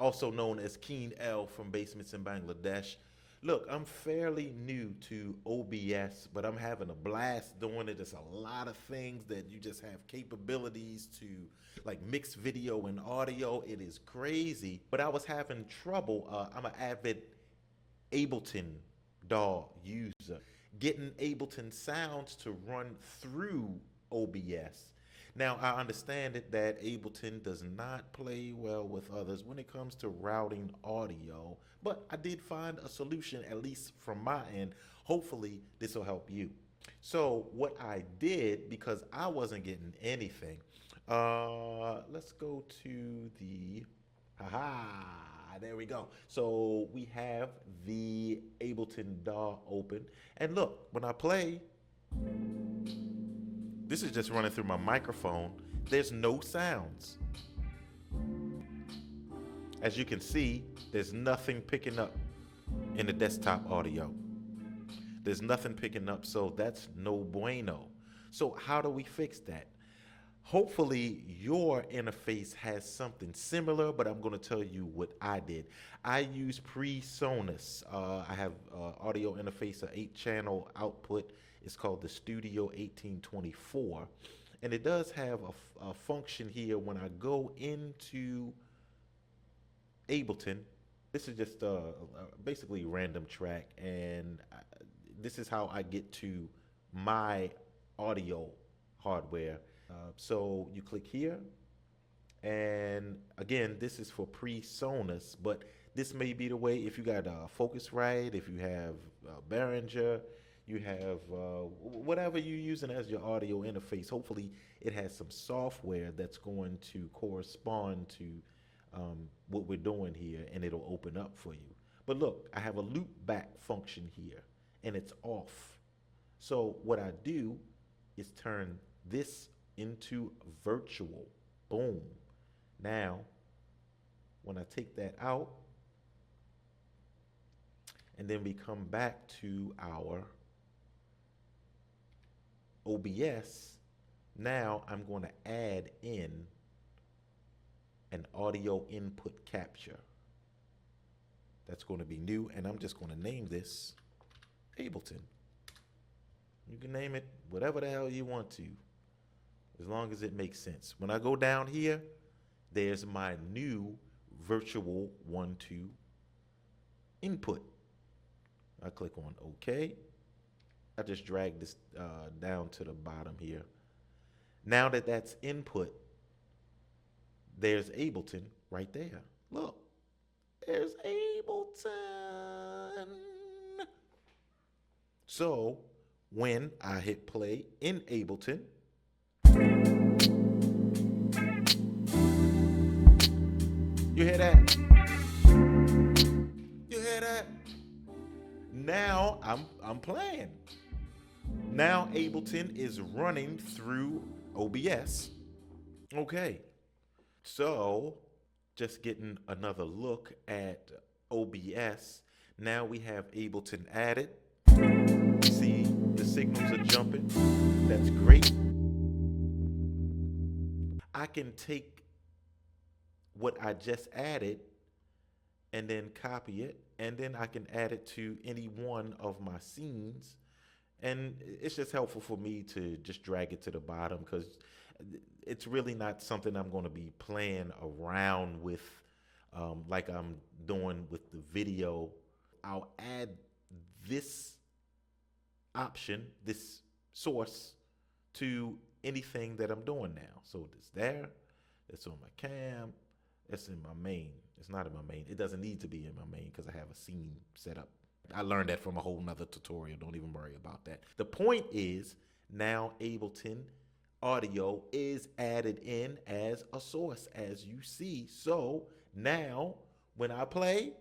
also known as Keen L from Basements in Bangladesh. Look, I'm fairly new to OBS, but I'm having a blast doing it. There's a lot of things that you just have capabilities to, like mix video and audio. It is crazy, but I was having trouble. I'm an avid Ableton DAW user, getting Ableton sounds to run through OBS. Now, I understand it that Ableton does not play well with others when it comes to routing audio, but I did find a solution, at least from my end. Hopefully, this will help you. So, what I did, because I wasn't getting anything, let's go to the, haha, there we go. So, we have the Ableton DAW open. And look, when I play, this is just running through my microphone. There's no sounds. As you can see, there's nothing picking up in the desktop audio. There's nothing picking up, so that's no bueno. So how do we fix that? Hopefully your interface has something similar, but I'm going to tell you what I did. I use Presonus. I have audio interface, an 8-channel output. It's called the Studio 1824. And it does have a function here when I go into Ableton. This is just basically a random track, and this is how I get to my audio hardware. So you click here, and again, this is for Presonus, but this may be the way if you got Focusrite, if you have Behringer, you have whatever you're using as your audio interface. Hopefully it has some software that's going to correspond to what we're doing here, and it'll open up for you. But look, I have a loopback function here, and it's off. So what I do is turn this into virtual. Boom. Now, when I take that out, and then we come back to our OBS, now I'm going to add in an audio input capture. That's going to be new, and I'm just going to name this Ableton. You can name it whatever the hell you want to, as long as it makes sense. When I go down here, there's my new virtual 1-2 input. I click on OK. I just drag this down to the bottom here. Now that that's input, there's Ableton right there. Look, there's Ableton. So when I hit play in Ableton, you hear that? You hear that? Now I'm playing. Now Ableton is running through OBS. Okay. So just getting another look at OBS. Now we have Ableton added. See, the signals are jumping. That's great. I can take what I just added and then copy it, and then I can add it to any one of my scenes. And it's just helpful for me to just drag it to the bottom, because it's really not something I'm going to be playing around with like I'm doing with the video. I'll add this option, this source, to anything that I'm doing now. So it's there, it's on my cam, it's in my main. It's not in my main. It doesn't need to be in my main because I have a scene set up. I learned that from a whole nother tutorial. Don't even worry about that. The point is, now Ableton audio is added in as a source, as you see. So now when I play,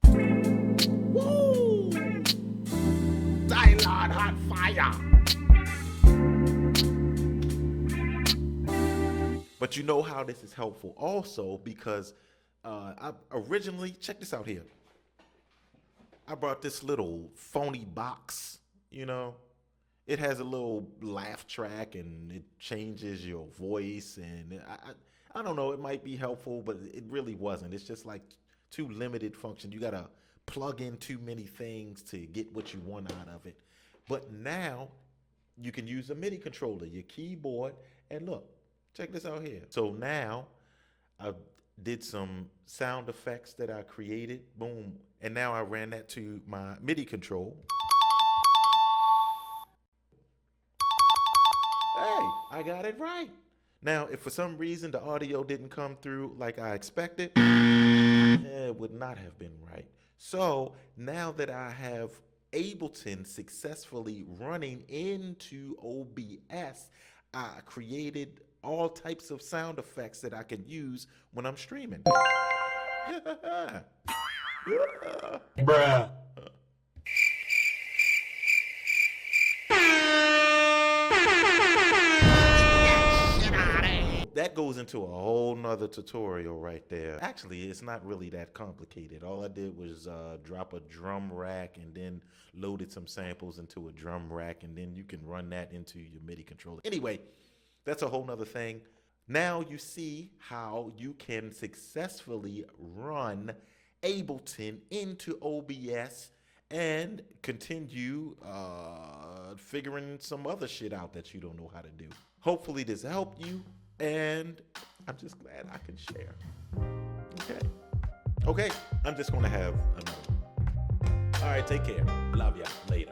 woo! Thailand hot fire! But you know how this is helpful also, because I originally, check this out here. I brought this little phony box, you know. It has a little laugh track and it changes your voice, and I don't know, it might be helpful, but it really wasn't. It's just like too limited function. You gotta plug in too many things to get what you want out of it. But now you can use a MIDI controller, your keyboard, and look, check this out here. So now I did some sound effects that I created, boom, and now I ran that to my MIDI control. Hey, I got it right. Now, if for some reason the audio didn't come through like I expected, it would not have been right. So now that I have Ableton successfully running into OBS, I created all types of sound effects that I can use when I'm streaming. Bruh. That goes into a whole nother tutorial right there. Actually, it's not really that complicated. All I did was drop a drum rack and then loaded some samples into a drum rack, and then you can run that into your MIDI controller. Anyway, that's a whole nother thing. Now you see how you can successfully run Ableton into OBS and continue figuring some other shit out that you don't know how to do. Hopefully this helped you, and I'm just glad I can share. Okay, I'm just gonna have another one. All right, take care. Love ya. Later.